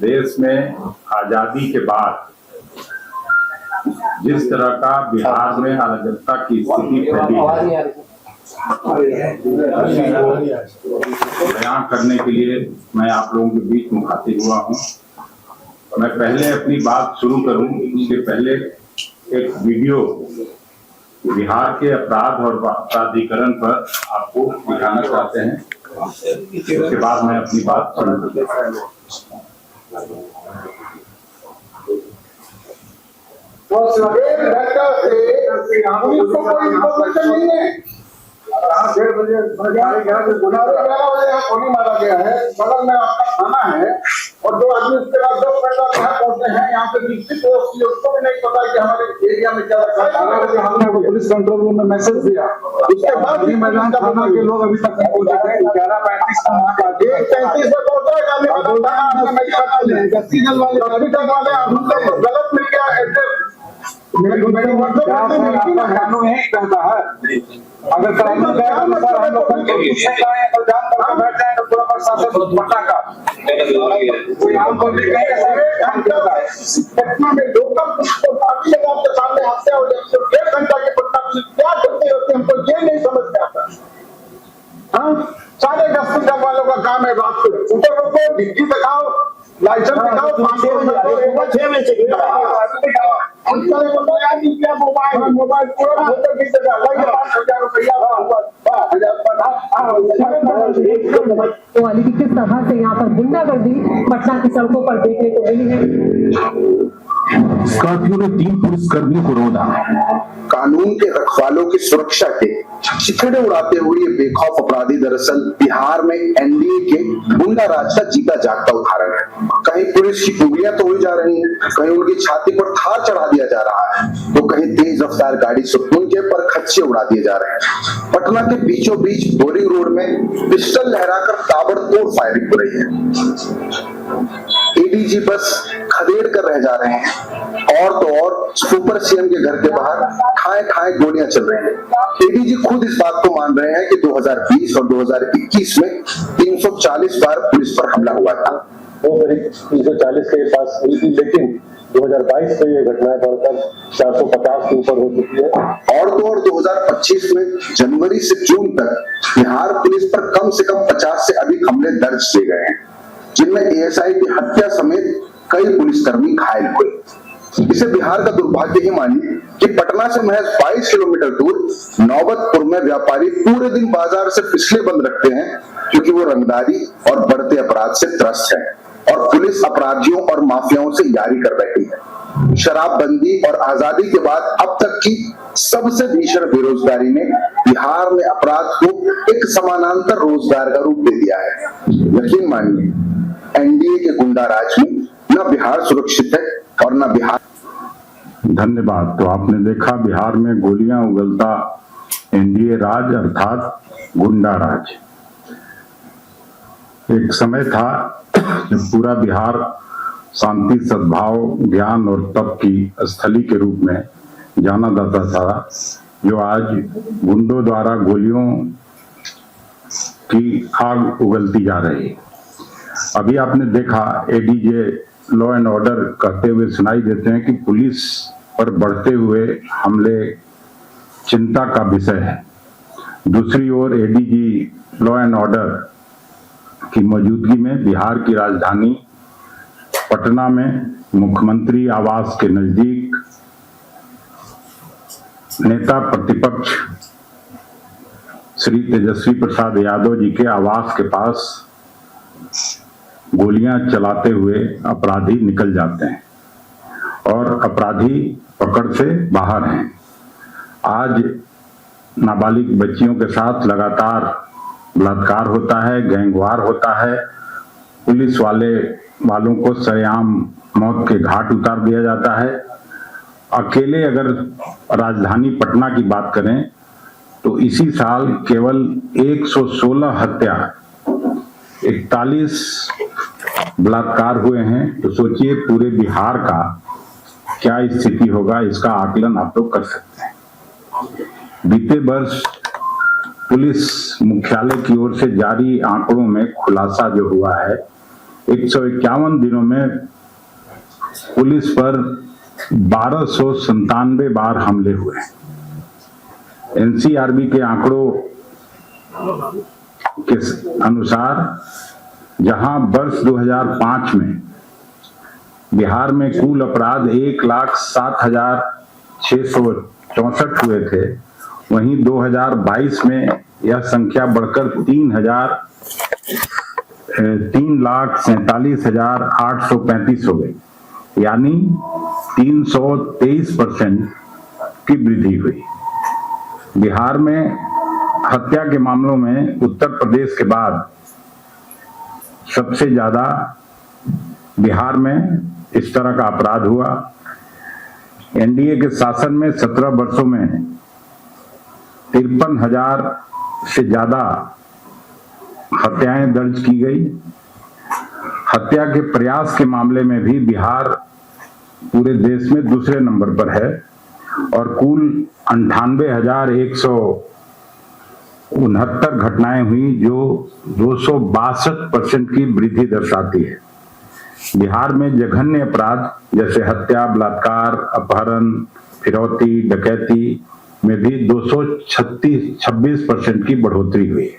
देश में आजादी के बाद जिस तरह का बिहार में अराजकता की स्थिति फैली है, बयान करने के लिए मैं आप लोगों के बीच मुखातिब हुआ हूं। मैं पहले अपनी बात शुरू करूं उसके पहले एक वीडियो बिहार के अपराध और प्राधिकरण पर आपको दिखाना चाहते हैं, उसके बाद मैं अपनी बात शुरू करूंगा। कोई इन्फॉर्मेशन नहीं है। 11:30 गोली मारा गया है, बगल में आपका थाना है और जो आदमी उसके बाद 10 मिनट बाद यहाँ पहुंचे हैं, यहाँ पे निश्चित उसको भी नहीं पता कि हमारे एरिया में क्या रखा है। हमने पुलिस कंट्रोल रूम में मैसेज दिया, उसके बाद भी मैदान थाना के लोग अभी तक नहीं पहुंचे हैं। 11:35 का वहाँ का 1:35 में पहुंचा है, गस्ती जल वाले अभी तक वाले हमको गलत मिल गया एड्रेस। कानून यही कहता है, अगर कानून के अनुसार हम लोग तो जान करके बैठ जाए तो पूरा प्रशासन पटा का कोई आम पब्लिक पटना में लोकल पुलिस को काफी जगह आपके सामने हत्या हो जाती है। 1.5 घंटा की पटना पुलिस क्या करती होती है हमको ये नहीं समझ में आता। हाँ, सारे गश्ती दल वालों का काम है रात को ऊपर रोको, डिग्री दिखाओ, लाइसेंस दिखाओ, 6 बजे से मोबाइल पूरा तो अली किस तरह से यहाँ पर गुंडागर्दी पटना की सड़कों पर देखने को मिली है। कर्फ्यू ने 3 पुलिसकर्मियों को रोदा। कानून के रखवालों की सुरक्षा के चिथड़े उड़ाते हुए ये बेखौफ अपराधी दरअसल बिहार में एनडीए के गुंडा राज का जीता जागता उदाहरण है। कहीं पुलिस की खूबियां तोड़ी जा रही हैं, कहीं उनकी छाती पर थार चढ़ा दिया जा रहा है, तो कहीं तेज रफ्तार गाड़ी से उनके पर खच्चे उड़ा दिए जा रहे हैं। पटना के बीचों बीच बोरिंग रोड में पिस्टल लहराकर ताबड़तोड़ फायरिंग हो रही है। एडीजी बस खदेड़ कर रह जा रहे हैं, और तो और सुपर सीएम के घर के बाहर खाए खाए गोलियां चल रही हैं। एडीजी खुद इस बात को मान रहे हैं कि 2020 और 2021 में 340 बार पुलिस पर हमला हुआ था। वो करीब 340 के पास हुई थी, लेकिन 2022 में ये घटनाएं बढ़कर 450 के ऊपर हो चुकी है। और तो और 2025 में जनवरी से जून तक बिहार पुलिस पर कम से कम 50 से अधिक हमले दर्ज किए गए हैं, जिनमें एएसआई की हत्या समेत कई पुलिसकर्मी घायल हुए। इसे बिहार का दुर्भाग्य ही मानिए कि पटना से महज 22 किलोमीटर दूर नौबतपुर में व्यापारी पूरे दिन बाजार से पिछले बंद रखते हैं, क्योंकि वो रंगदारी और बढ़ते अपराध से त्रस्त है और पुलिस अपराधियों और माफियाओं से यारी कर बैठी है। शराबबंदी और आजादी के बाद अब तक की सबसे भीषण बेरोजगारी ने बिहार में अपराध को एक समानांतर रोजगार का रूप दे दिया है। यकीन मानिए, एनडीए के गुंडा राज में न बिहार सुरक्षित है और न बिहार। धन्यवाद। तो आपने देखा बिहार में गोलियां उगलता एनडीए राज अर्थात गुंडा राज। एक समय था जब पूरा बिहार शांति, सद्भाव, ज्ञान और तप की स्थली के रूप में जाना जाता था, जो आज गुंडों द्वारा गोलियों की आग उगलती जा रही है। अभी आपने देखा एडीजे लॉ एंड ऑर्डर कहते हुए सुनाई देते हैं कि पुलिस पर बढ़ते हुए हमले चिंता का विषय है। दूसरी ओर एडीजी लॉ एंड ऑर्डर की मौजूदगी में बिहार की राजधानी पटना में मुख्यमंत्री आवास के नजदीक नेता प्रतिपक्ष श्री तेजस्वी प्रसाद यादव जी के आवास के पास गोलियां चलाते हुए अपराधी निकल जाते हैं और अपराधी पकड़ से बाहर हैं। आज नाबालिग बच्चियों के साथ लगातार बलात्कार होता है, गैंगवार होता है, पुलिस वालों को सरेआम मौत के घाट उतार दिया जाता है। अकेले अगर राजधानी पटना की बात करें तो इसी साल केवल 116 हत्या, 41 बलात्कार हुए हैं। तो सोचिए पूरे बिहार का क्या स्थिति होगा, इसका आकलन आप लोग कर सकते हैं। बीते वर्ष पुलिस मुख्यालय की ओर से जारी आंकड़ों में खुलासा जो हुआ है 151 दिनों में पुलिस पर 1297 बार हमले हुए। एनसीआरबी के आंकड़ों के अनुसार जहां वर्ष 2005 में बिहार में कुल अपराध 1,07,664 हुए थे, वहीं 2022 में यह संख्या बढ़कर 3,47,835 हो गई, यानी 323% की वृद्धि हुई। बिहार में हत्या के मामलों में उत्तर प्रदेश के बाद सबसे ज्यादा बिहार में इस तरह का अपराध हुआ। एनडीए के शासन में 17 वर्षों में 53,000 से ज्यादा हत्याएं दर्ज की गई। हत्या के प्रयास के मामले में भी बिहार पूरे देश में दूसरे नंबर पर है और कुल 98,169 घटनाएं हुई, जो 262% की वृद्धि दर्शाती है। बिहार में जघन्य अपराध जैसे हत्या, बलात्कार, अपहरण, फिरौती, डकैती में भी 226% की बढ़ोतरी हुई है।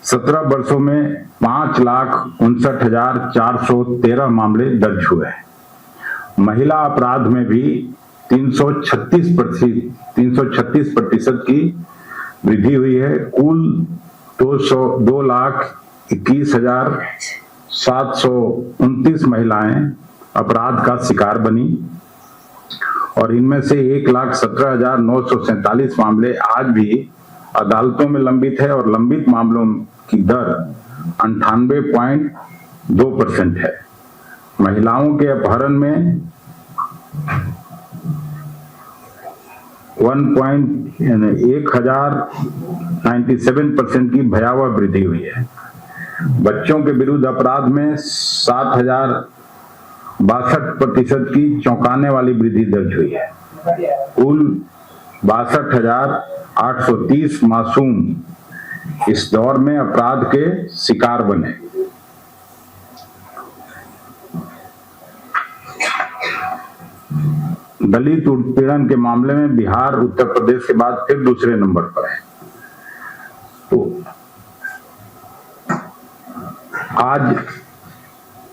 17 वर्षों में 5,59,413 मामले दर्ज हुए हैं। महिला अपराध में भी 336% की वृद्धि हुई है। कुल 2,21,729 महिलाएं अपराध का शिकार बनी और इनमें से 1,17,947 मामले आज भी अदालतों में लंबित है और लंबित मामलों की दर 98.2% है। महिलाओं के अपहरण में 1,097% की भयावह वृद्धि हुई है। बच्चों के विरुद्ध अपराध में 7,062% की चौंकाने वाली वृद्धि दर्ज हुई है। कुल 62,830 मासूम इस दौर में अपराध के शिकार बने। दलित उत्पीड़न के मामले में बिहार उत्तर प्रदेश के बाद फिर दूसरे नंबर पर है। तो आज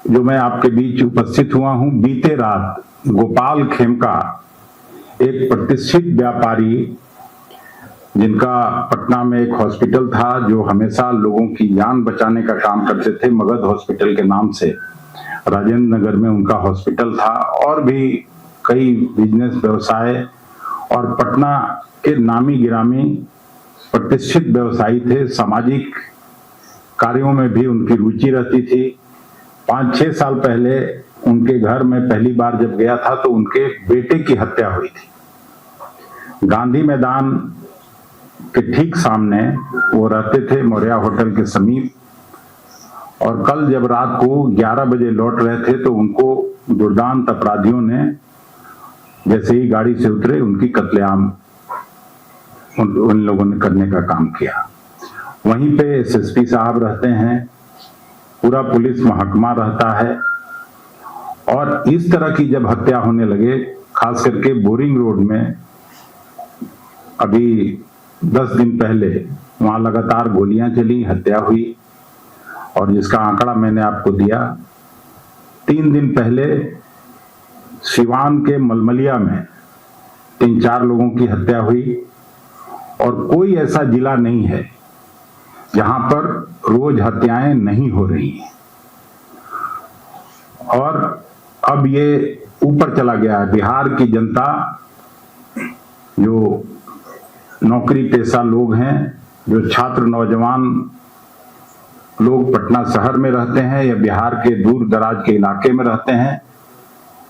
जो मैं आपके बीच उपस्थित हुआ हूं, बीते रात गोपाल खेमका एक प्रतिष्ठित व्यापारी, जिनका पटना में एक हॉस्पिटल था जो हमेशा लोगों की जान बचाने का काम करते थे, मगध हॉस्पिटल के नाम से राजेंद्र नगर में उनका हॉस्पिटल था, और भी कई बिजनेस व्यवसाय और पटना के नामी गिरामी प्रतिष्ठित व्यवसायी थे। सामाजिक कार्यों में भी उनकी रुचि रहती थी। 5-6 साल पहले उनके घर में पहली बार जब गया था तो उनके बेटे की हत्या हुई थी। गांधी मैदान के ठीक सामने वो रहते थे, मौर्या होटल के समीप, और कल जब रात को 11 बजे लौट रहे थे तो उनको दुर्दांत अपराधियों ने जैसे ही गाड़ी से उतरे उनकी कत्लेआम उन लोगों ने करने का काम किया। वहीं पे एसएसपी साहब रहते हैं, पूरा पुलिस महकमा रहता है, और इस तरह की जब हत्या होने लगे, खास करके बोरिंग रोड में अभी 10 दिन पहले वहां लगातार गोलियां चली, हत्या हुई, और जिसका आंकड़ा मैंने आपको दिया। 3 दिन पहले सिवान के मलमलिया में 3-4 लोगों की हत्या हुई, और कोई ऐसा जिला नहीं है जहां पर रोज हत्याएं नहीं हो रही हैं। और अब ये ऊपर चला गया है। बिहार की जनता, जो नौकरी पेशा लोग हैं, जो छात्र नौजवान लोग पटना शहर में रहते हैं या बिहार के दूर दराज के इलाके में रहते हैं,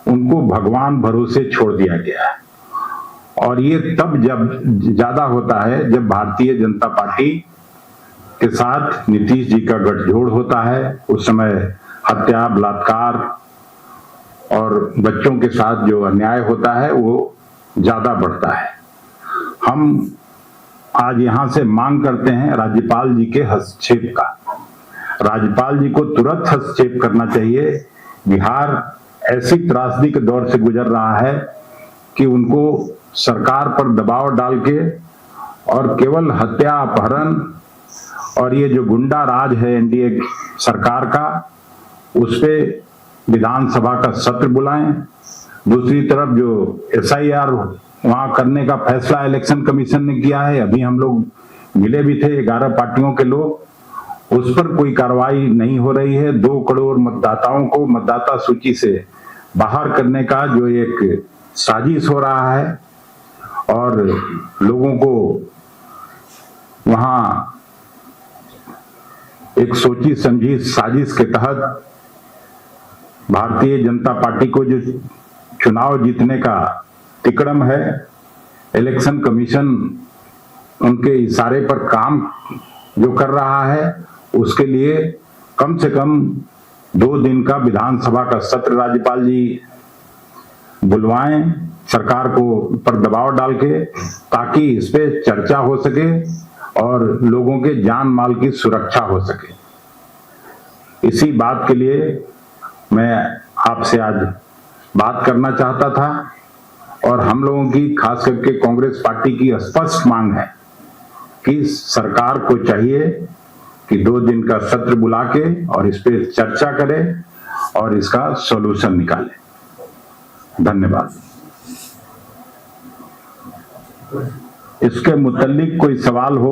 उनको भगवान भरोसे छोड़ दिया गया है। और ये तब जब ज्यादा होता है जब भारतीय जनता पार्टी के साथ नीतीश जी का गठजोड़ होता है। उस समय हत्या, बलात्कार और बच्चों के साथ जो अन्याय होता है वो ज्यादा बढ़ता है। हम आज यहां से मांग करते हैं राज्यपाल जी के हस्तक्षेप का। राज्यपाल जी को तुरंत हस्तक्षेप करना चाहिए। बिहार ऐसी त्रासदी के दौर से गुजर रहा है कि उनको सरकार पर दबाव डाल के और केवल हत्या, अपहरण और ये जो गुंडा राज है एनडीए सरकार का, उस पे विधानसभा का सत्र बुलाएं। दूसरी तरफ जो एसआईआर वहां करने का फैसला इलेक्शन कमीशन ने किया है, अभी हम लोग मिले भी थे 11 पार्टियों के लोग, उस पर कोई कार्रवाई नहीं हो रही है। 2 करोड़ मतदाताओं को मतदाता सूची से बाहर करने का जो एक साजिश हो रहा है और लोगों को वहां एक सोची समझी साजिश के तहत भारतीय जनता पार्टी को जो चुनाव जीतने का तिकड़म है, इलेक्शन कमीशन उनके इशारे पर काम जो कर रहा है, उसके लिए कम से कम 2 दिन का विधानसभा का सत्र राज्यपाल जी बुलवाएं सरकार को पर दबाव डाल के, ताकि इस पे चर्चा हो सके और लोगों के जान माल की सुरक्षा हो सके। इसी बात के लिए मैं आपसे आज बात करना चाहता था और हम लोगों की, खास करके कांग्रेस पार्टी की स्पष्ट मांग है कि सरकार को चाहिए कि 2 दिन का सत्र बुला के और इस पे चर्चा करे और इसका सॉल्यूशन निकाले। धन्यवाद। इसके मुताल्लिक कोई सवाल हो